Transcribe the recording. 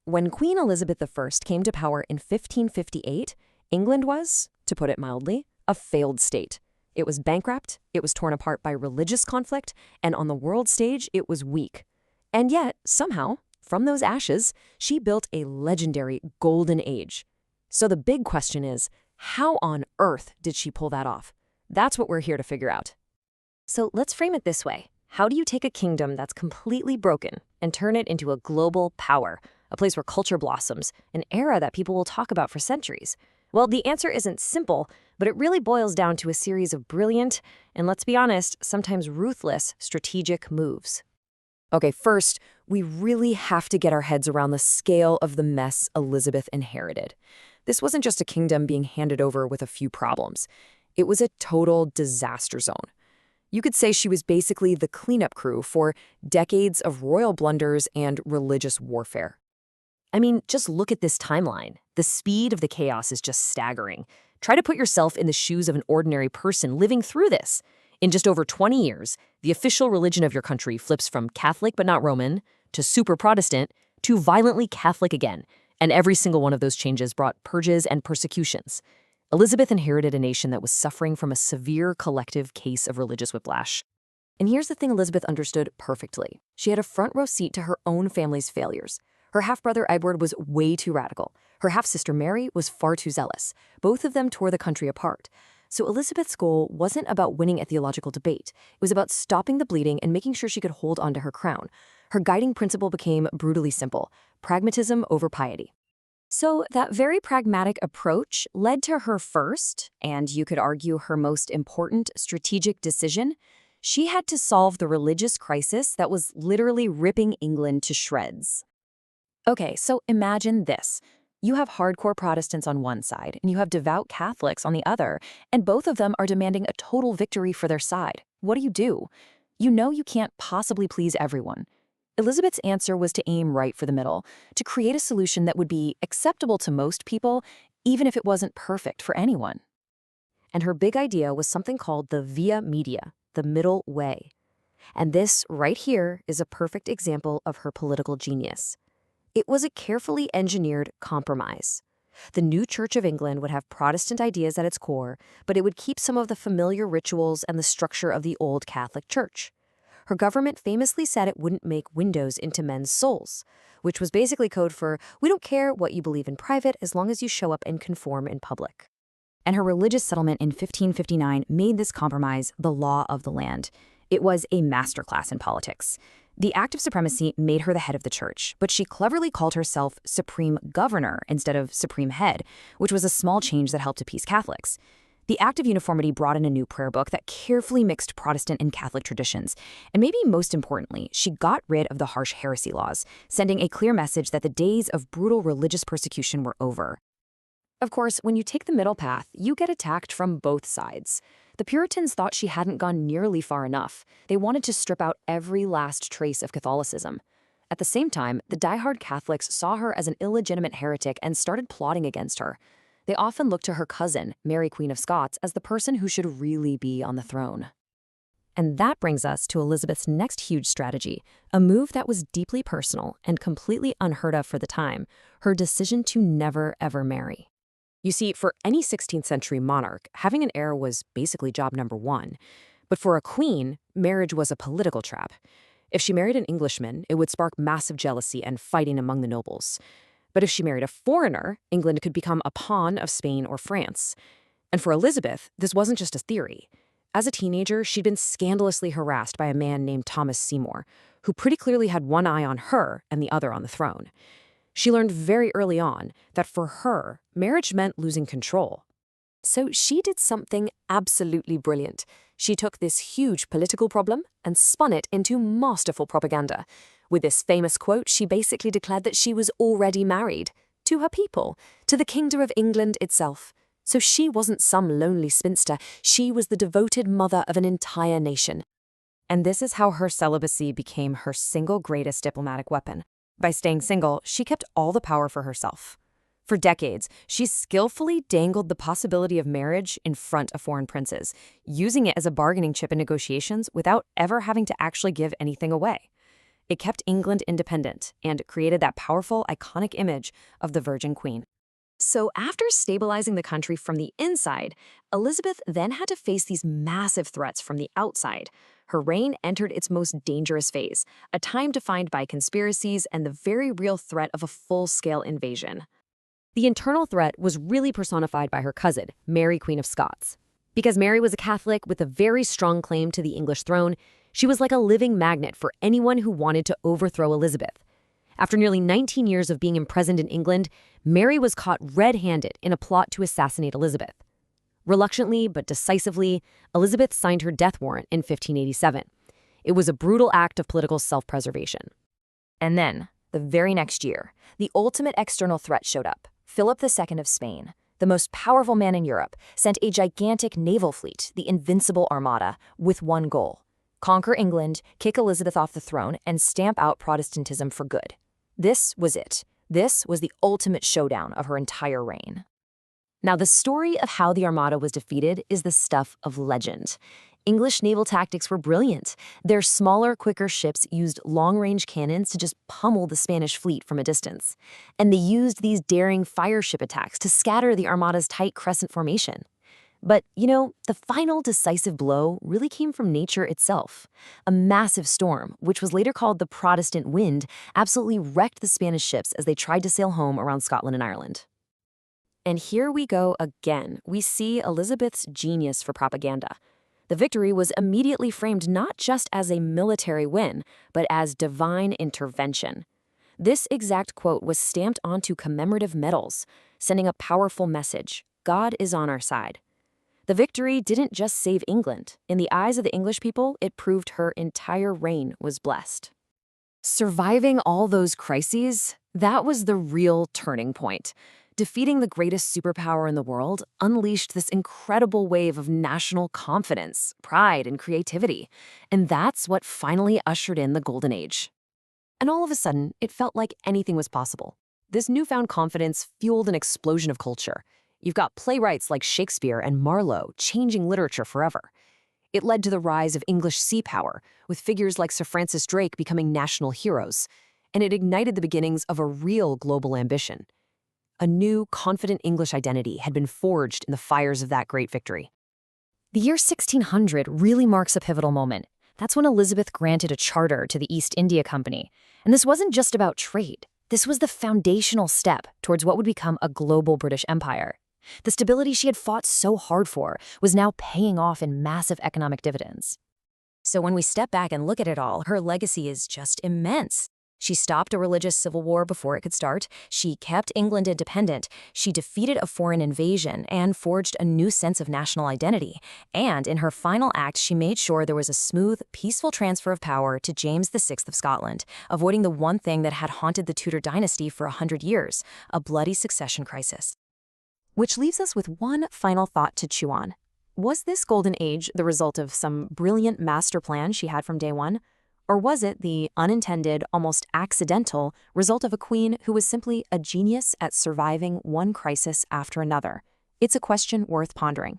When Queen Elizabeth I came to power in 1558, England was, to put it mildly, a failed state. It was bankrupt, it was torn apart by religious conflict, and on the world stage, it was weak. And yet, somehow, from those ashes, she built a legendary golden age. So the big question is, how on earth did she pull that off? That's what we're here to figure out. So let's frame it this way. How do you take a kingdom that's completely broken and turn it into a global power, a place where culture blossoms, an era that people will talk about for centuries? Well, the answer isn't simple, but it really boils down to a series of brilliant, and let's be honest, sometimes ruthless strategic moves. Okay, first, we really have to get our heads around the scale of the mess Elizabeth inherited. This wasn't just a kingdom being handed over with a few problems. It was a total disaster zone. You could say she was basically the cleanup crew for decades of royal blunders and religious warfare. I mean, just look at this timeline. The speed of the chaos is just staggering. Try to put yourself in the shoes of an ordinary person living through this. In just over 20 years, the official religion of your country flips from Catholic but not Roman, to super Protestant, to violently Catholic again. And every single one of those changes brought purges and persecutions. Elizabeth inherited a nation that was suffering from a severe collective case of religious whiplash. And here's the thing Elizabeth understood perfectly. She had a front row seat to her own family's failures. Her half-brother Edward was way too radical. Her half-sister Mary was far too zealous. Both of them tore the country apart. So Elizabeth's goal wasn't about winning a theological debate. It was about stopping the bleeding and making sure she could hold onto her crown. Her guiding principle became brutally simple: pragmatism over piety. So that very pragmatic approach led to her first, and you could argue her most important, strategic decision. She had to solve the religious crisis that was literally ripping England to shreds. Okay, so imagine this. You have hardcore Protestants on one side, and you have devout Catholics on the other, and both of them are demanding a total victory for their side. What do? You know you can't possibly please everyone. Elizabeth's answer was to aim right for the middle, to create a solution that would be acceptable to most people, even if it wasn't perfect for anyone. And her big idea was something called the via media, the middle way. And this right here is a perfect example of her political genius. It was a carefully engineered compromise. The new Church of England would have Protestant ideas at its core, but it would keep some of the familiar rituals and the structure of the old Catholic Church. Her government famously said it wouldn't make windows into men's souls, which was basically code for, we don't care what you believe in private as long as you show up and conform in public. And her religious settlement in 1559 made this compromise the law of the land. It was a masterclass in politics. The Act of Supremacy made her the head of the church, but she cleverly called herself Supreme Governor instead of Supreme Head, which was a small change that helped appease Catholics. The Act of Uniformity brought in a new prayer book that carefully mixed Protestant and Catholic traditions. And maybe most importantly, she got rid of the harsh heresy laws, sending a clear message that the days of brutal religious persecution were over. Of course, when you take the middle path, you get attacked from both sides. The Puritans thought she hadn't gone nearly far enough. They wanted to strip out every last trace of Catholicism. At the same time, the diehard Catholics saw her as an illegitimate heretic and started plotting against her. They often looked to her cousin, Mary Queen of Scots, as the person who should really be on the throne. And that brings us to Elizabeth's next huge strategy, a move that was deeply personal and completely unheard of for the time, her decision to never, ever marry. You see, for any 16th century monarch, having an heir was basically job number one. But for a queen, marriage was a political trap. If she married an Englishman, it would spark massive jealousy and fighting among the nobles. But if she married a foreigner, England could become a pawn of Spain or France. And for Elizabeth, this wasn't just a theory. As a teenager, she'd been scandalously harassed by a man named Thomas Seymour, who pretty clearly had one eye on her and the other on the throne. She learned very early on that for her, marriage meant losing control. So she did something absolutely brilliant. She took this huge political problem and spun it into masterful propaganda. With this famous quote, she basically declared that she was already married to her people, to the Kingdom of England itself. So she wasn't some lonely spinster, she was the devoted mother of an entire nation. And this is how her celibacy became her single greatest diplomatic weapon. By staying single, she kept all the power for herself. For decades, she skillfully dangled the possibility of marriage in front of foreign princes, using it as a bargaining chip in negotiations without ever having to actually give anything away. It kept England independent and created that powerful, iconic image of the Virgin Queen. So after stabilizing the country from the inside, Elizabeth then had to face these massive threats from the outside. Her reign entered its most dangerous phase, a time defined by conspiracies and the very real threat of a full-scale invasion. The internal threat was really personified by her cousin, Mary, Queen of Scots. Because Mary was a Catholic with a very strong claim to the English throne, she was like a living magnet for anyone who wanted to overthrow Elizabeth. After nearly 19 years of being imprisoned in England, Mary was caught red-handed in a plot to assassinate Elizabeth. Reluctantly but decisively, Elizabeth signed her death warrant in 1587. It was a brutal act of political self-preservation. And then, the very next year, the ultimate external threat showed up. Philip II of Spain, the most powerful man in Europe, sent a gigantic naval fleet, the Invincible Armada, with one goal: conquer England, kick Elizabeth off the throne, and stamp out Protestantism for good. This was it. This was the ultimate showdown of her entire reign. Now, the story of how the Armada was defeated is the stuff of legend. English naval tactics were brilliant. Their smaller, quicker ships used long-range cannons to just pummel the Spanish fleet from a distance. And they used these daring fire ship attacks to scatter the Armada's tight crescent formation. But, the final decisive blow really came from nature itself. A massive storm, which was later called the Protestant wind, absolutely wrecked the Spanish ships as they tried to sail home around Scotland and Ireland. And here we go again. We see Elizabeth's genius for propaganda. The victory was immediately framed not just as a military win, but as divine intervention. This exact quote was stamped onto commemorative medals, sending a powerful message: God is on our side. The victory didn't just save England. In the eyes of the English people, it proved her entire reign was blessed. Surviving all those crises, that was the real turning point. Defeating the greatest superpower in the world unleashed this incredible wave of national confidence, pride, and creativity. And that's what finally ushered in the Golden Age. And all of a sudden, it felt like anything was possible. This newfound confidence fueled an explosion of culture. You've got playwrights like Shakespeare and Marlowe changing literature forever. It led to the rise of English sea power, with figures like Sir Francis Drake becoming national heroes. And it ignited the beginnings of a real global ambition. A new, confident English identity had been forged in the fires of that great victory. The year 1600 really marks a pivotal moment. That's when Elizabeth granted a charter to the East India Company. And this wasn't just about trade. This was the foundational step towards what would become a global British Empire. The stability she had fought so hard for was now paying off in massive economic dividends. So when we step back and look at it all, her legacy is just immense. She stopped a religious civil war before it could start. She kept England independent. She defeated a foreign invasion and forged a new sense of national identity. And in her final act, she made sure there was a smooth, peaceful transfer of power to James VI of Scotland, avoiding the one thing that had haunted the Tudor dynasty for 100 years, a bloody succession crisis. Which leaves us with one final thought to chew on. Was this golden age the result of some brilliant master plan she had from day one? Or was it the unintended, almost accidental, result of a queen who was simply a genius at surviving one crisis after another? It's a question worth pondering.